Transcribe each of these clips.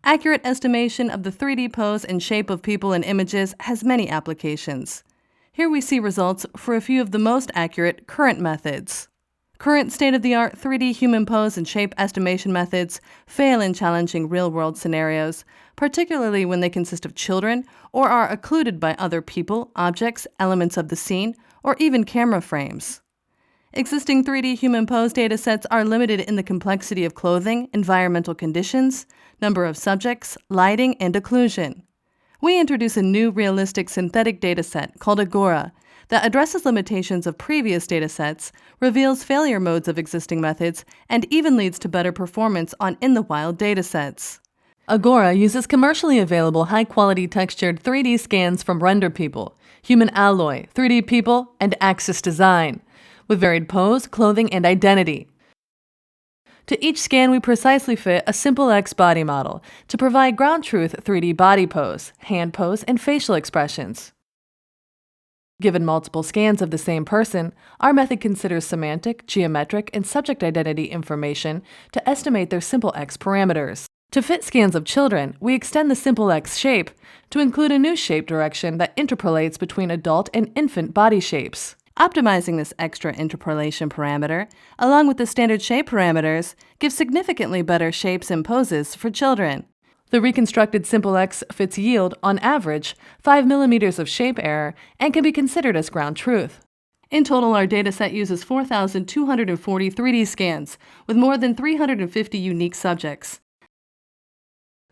Accurate estimation of the 3D pose and shape of people and images has many applications. Here we see results for a few of the most accurate current methods. Current state-of-the-art 3D human pose and shape estimation methods fail in challenging real-world scenarios, particularly when they consist of children or are occluded by other people, objects, elements of the scene, or even camera frames. Existing 3D human pose datasets are limited in the complexity of clothing, environmental conditions, number of subjects, lighting, and occlusion. We introduce a new realistic synthetic dataset called AGORA that addresses limitations of previous datasets, reveals failure modes of existing methods, and even leads to better performance on in-the-wild datasets. AGORA uses commercially available high-quality textured 3D scans from Render People, Human Alloy, 3D People, and Axis Design, with varied pose, clothing, and identity. To each scan, we precisely fit a simple X body model to provide ground truth 3D body pose, hand pose, and facial expressions. Given multiple scans of the same person, our method considers semantic, geometric, and subject identity information to estimate their simple X parameters. To fit scans of children, we extend the simple X shape to include a new shape direction that interpolates between adult and infant body shapes. Optimizing this extra interpolation parameter, along with the standard shape parameters, gives significantly better shapes and poses for children. The reconstructed simple X fits yield, on average, 5 mm of shape error and can be considered as ground truth. In total, our dataset uses 4,240 3D scans with more than 350 unique subjects.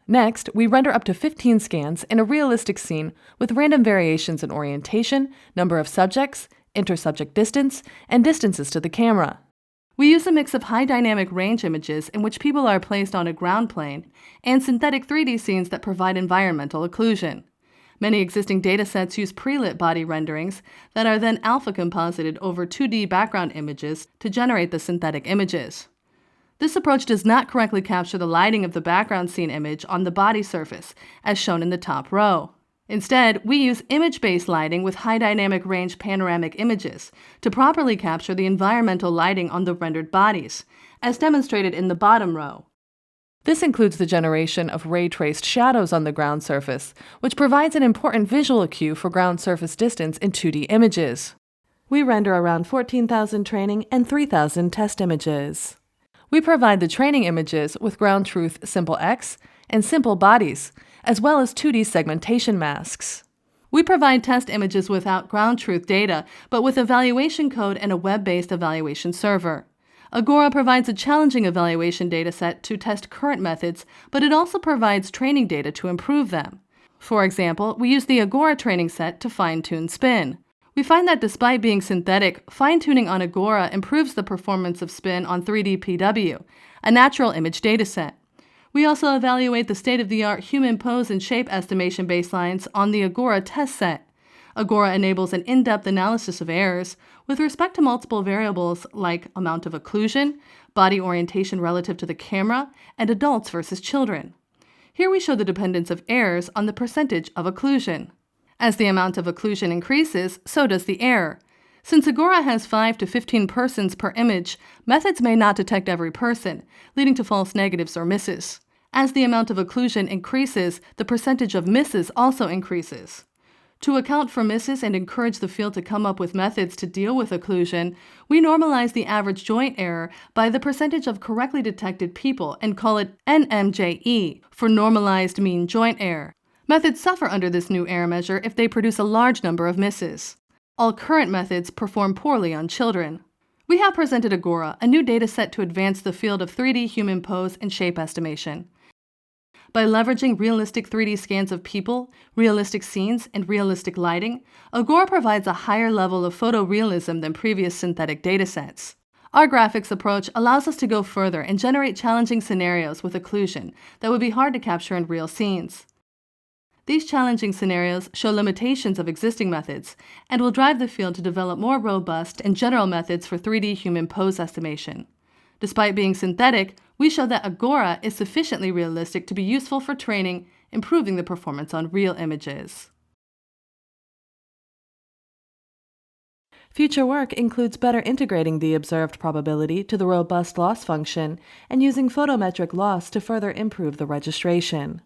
Next, we render up to 15 scans in a realistic scene with random variations in orientation, number of subjects, intersubject distance, and distances to the camera. We use a mix of high dynamic range images in which people are placed on a ground plane and synthetic 3D scenes that provide environmental occlusion. Many existing datasets use pre-lit body renderings that are then alpha composited over 2D background images to generate the synthetic images. This approach does not correctly capture the lighting of the background scene image on the body surface, as shown in the top row. Instead, we use image-based lighting with high dynamic range panoramic images to properly capture the environmental lighting on the rendered bodies, as demonstrated in the bottom row. This includes the generation of ray-traced shadows on the ground surface, which provides an important visual cue for ground surface distance in 2D images. We render around 14,000 training and 3,000 test images. We provide the training images with ground truth simple X and simple bodies, as well as 2D segmentation masks. We provide test images without ground truth data, but with evaluation code and a web-based evaluation server. AGORA provides a challenging evaluation dataset to test current methods, but it also provides training data to improve them. For example, we use the AGORA training set to fine-tune spin. We find that despite being synthetic, fine-tuning on AGORA improves the performance of spin on 3D-PW, a natural image dataset. We also evaluate the state-of-the-art human pose and shape estimation baselines on the AGORA test set. AGORA enables an in-depth analysis of errors with respect to multiple variables like amount of occlusion, body orientation relative to the camera, and adults versus children. Here we show the dependence of errors on the percentage of occlusion. As the amount of occlusion increases, so does the error. Since AGORA has 5 to 15 persons per image, methods may not detect every person, leading to false negatives or misses. As the amount of occlusion increases, the percentage of misses also increases. To account for misses and encourage the field to come up with methods to deal with occlusion, we normalize the average joint error by the percentage of correctly detected people and call it NMJE for normalized mean joint error. Methods suffer under this new error measure if they produce a large number of misses. All current methods perform poorly on children. We have presented AGORA, a new dataset to advance the field of 3D human pose and shape estimation. By leveraging realistic 3D scans of people, realistic scenes, and realistic lighting, AGORA provides a higher level of photorealism than previous synthetic datasets. Our graphics approach allows us to go further and generate challenging scenarios with occlusion that would be hard to capture in real scenes. These challenging scenarios show limitations of existing methods and will drive the field to develop more robust and general methods for 3D human pose estimation. Despite being synthetic, we show that AGORA is sufficiently realistic to be useful for training, improving the performance on real images. Future work includes better integrating the observed probability to the robust loss function and using photometric loss to further improve the registration.